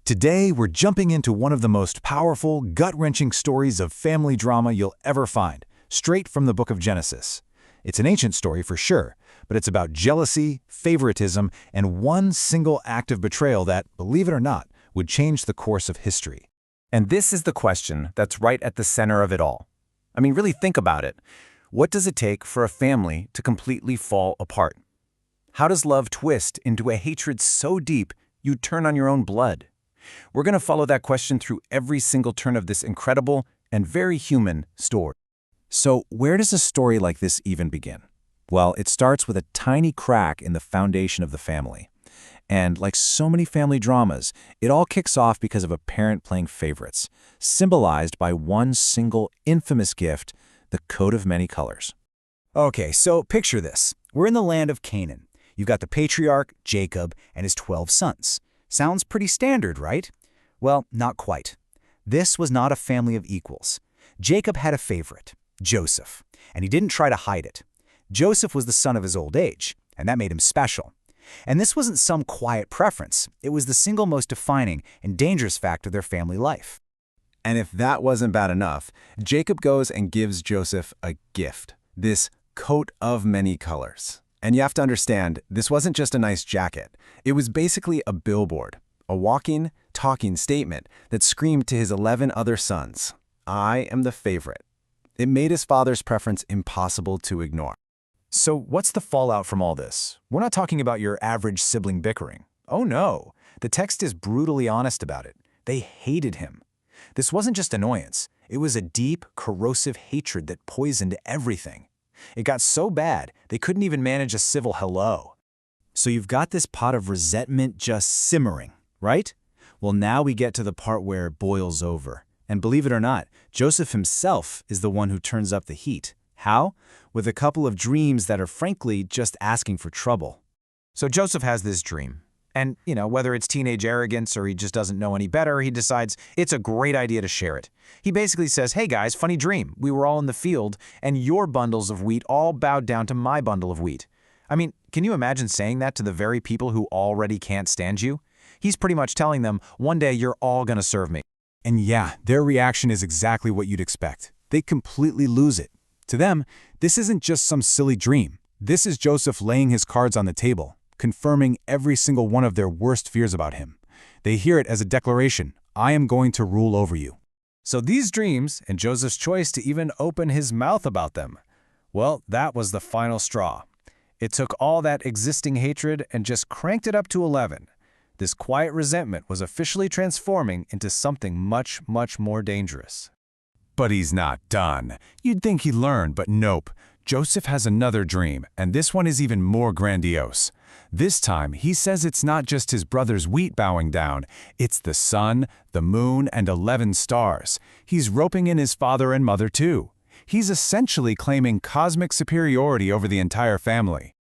Today, we're jumping into one of the most powerful, gut-wrenching stories of family drama you'll ever find, straight from the book of Genesis. It's an ancient story for sure, but it's about jealousy, favoritism, and one single act of betrayal that, believe it or not, would change the course of history. And this is the question that's right at the center of it all. I mean, really think about it. What does it take for a family to completely fall apart? How does love twist into a hatred so deep you turn on your own blood? We're going to follow that question through every single turn of this incredible and very human story. So, where does a story like this even begin? Well, it starts with a tiny crack in the foundation of the family. And like so many family dramas, it all kicks off because of a parent playing favorites, symbolized by one single infamous gift, the coat of many colors. Okay, so picture this. We're in the land of Canaan. You've got the patriarch, Jacob, and his 12 sons. Sounds pretty standard, right? Well, not quite. This was not a family of equals. Jacob had a favorite, Joseph, and he didn't try to hide it. Joseph was the son of his old age, and that made him special. And this wasn't some quiet preference. It was the single most defining and dangerous fact of their family life. And if that wasn't bad enough, Jacob goes and gives Joseph a gift, this coat of many colors. And you have to understand, this wasn't just a nice jacket. It was basically a billboard, a walking, talking statement that screamed to his 11 other sons, "I am the favorite." It made his father's preference impossible to ignore. So what's the fallout from all this? We're not talking about your average sibling bickering. Oh no, the text is brutally honest about it. They hated him. This wasn't just annoyance. It was a deep, corrosive hatred that poisoned everything. It got so bad, they couldn't even manage a civil hello. So you've got this pot of resentment just simmering, right? Well, now we get to the part where it boils over. And believe it or not, Joseph himself is the one who turns up the heat. How? With a couple of dreams that are frankly just asking for trouble. So Joseph has this dream. And, whether it's teenage arrogance or he just doesn't know any better, he decides it's a great idea to share it. He basically says, "Hey guys, funny dream. We were all in the field, and your bundles of wheat all bowed down to my bundle of wheat." I mean, can you imagine saying that to the very people who already can't stand you? He's pretty much telling them, one day you're all gonna serve me. And yeah, their reaction is exactly what you'd expect. They completely lose it. To them, this isn't just some silly dream. This is Joseph laying his cards on the table, confirming every single one of their worst fears about him. They hear it as a declaration, "I am going to rule over you." So these dreams, and Joseph's choice to even open his mouth about them, well, that was the final straw. It took all that existing hatred and just cranked it up to 11. This quiet resentment was officially transforming into something much, much more dangerous. But he's not done. You'd think he learned, but nope. Joseph has another dream, and this one is even more grandiose. This time, he says it's not just his brother's wheat bowing down, it's the sun, the moon, and 11 stars. He's roping in his father and mother too. He's essentially claiming cosmic superiority over the entire family.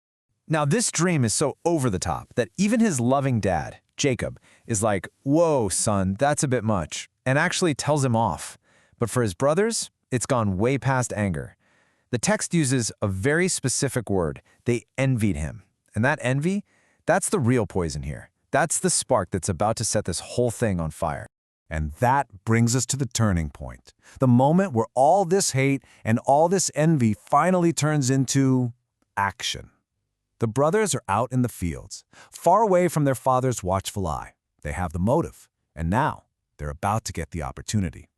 Now this dream is so over the top that even his loving dad, Jacob, is like, "Whoa, son, that's a bit much," and actually tells him off. But for his brothers, it's gone way past anger. The text uses a very specific word. They envied him. And that envy, that's the real poison here. That's the spark that's about to set this whole thing on fire. And that brings us to the turning point. The moment where all this hate and all this envy finally turns into action. The brothers are out in the fields, far away from their father's watchful eye. They have the motive, and now they're about to get the opportunity.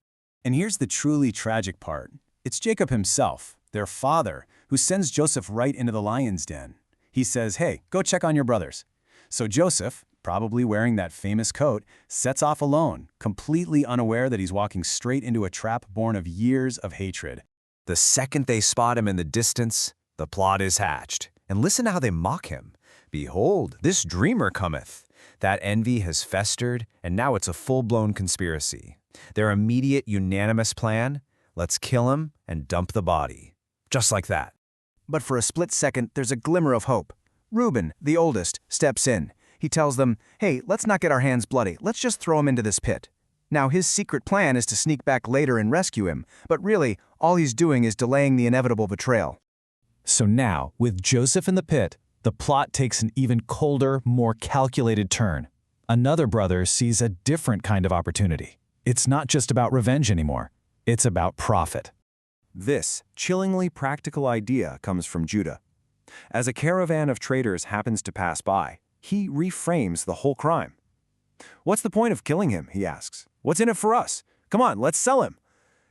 And here's the truly tragic part. It's Jacob himself, their father, who sends Joseph right into the lion's den. He says, "Hey, go check on your brothers." So Joseph, probably wearing that famous coat, sets off alone, completely unaware that he's walking straight into a trap born of years of hatred. The second they spot him in the distance, the plot is hatched. And listen to how they mock him. "Behold, this dreamer cometh." That envy has festered, and now it's a full-blown conspiracy. Their immediate, unanimous plan? Let's kill him and dump the body. Just like that. But for a split second, there's a glimmer of hope. Reuben, the oldest, steps in. He tells them, "Hey, let's not get our hands bloody. Let's just throw him into this pit." Now, his secret plan is to sneak back later and rescue him, but really, all he's doing is delaying the inevitable betrayal. So now, with Joseph in the pit, the plot takes an even colder, more calculated turn. Another brother sees a different kind of opportunity. It's not just about revenge anymore. It's about profit. This chillingly practical idea comes from Judah. As a caravan of traders happens to pass by, he reframes the whole crime. "What's the point of killing him?" he asks. "What's in it for us? Come on, let's sell him."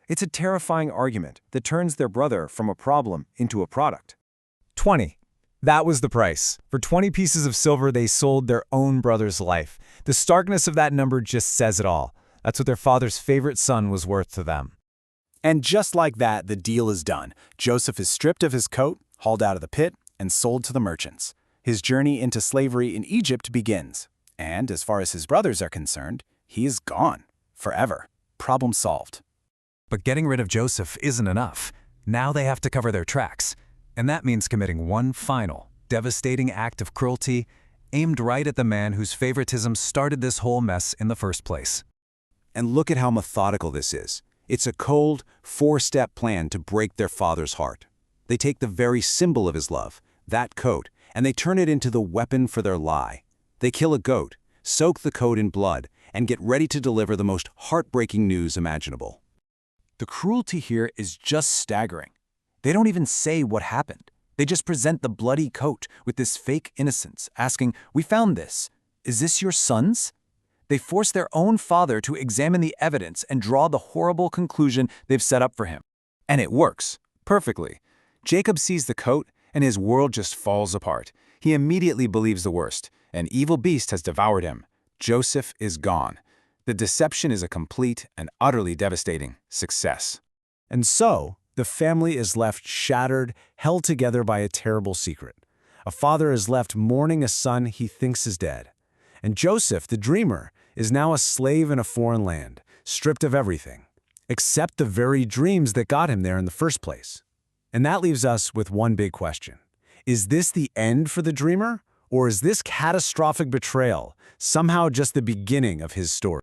It's a terrifying argument that turns their brother from a problem into a product. 20. That was the price. For 20 pieces of silver, they sold their own brother's life. The starkness of that number just says it all. That's what their father's favorite son was worth to them. And just like that, the deal is done. Joseph is stripped of his coat, hauled out of the pit, and sold to the merchants. His journey into slavery in Egypt begins. And as far as his brothers are concerned, he is gone. Forever. Problem solved. But getting rid of Joseph isn't enough. Now they have to cover their tracks. And that means committing one final, devastating act of cruelty aimed right at the man whose favoritism started this whole mess in the first place. And look at how methodical this is. It's a cold, four-step plan to break their father's heart. They take the very symbol of his love, that coat, and they turn it into the weapon for their lie. They kill a goat, soak the coat in blood, and get ready to deliver the most heartbreaking news imaginable. The cruelty here is just staggering. They don't even say what happened. They just present the bloody coat with this fake innocence, asking, "We found this. Is this your son's?" They force their own father to examine the evidence and draw the horrible conclusion they've set up for him. And it works. Perfectly. Jacob sees the coat, and his world just falls apart. He immediately believes the worst. An evil beast has devoured him. Joseph is gone. The deception is a complete and utterly devastating success. And so, the family is left shattered, held together by a terrible secret. A father is left mourning a son he thinks is dead. And Joseph, the dreamer, is now a slave in a foreign land, stripped of everything, except the very dreams that got him there in the first place. And that leaves us with one big question. Is this the end for the dreamer? Or is this catastrophic betrayal somehow just the beginning of his story?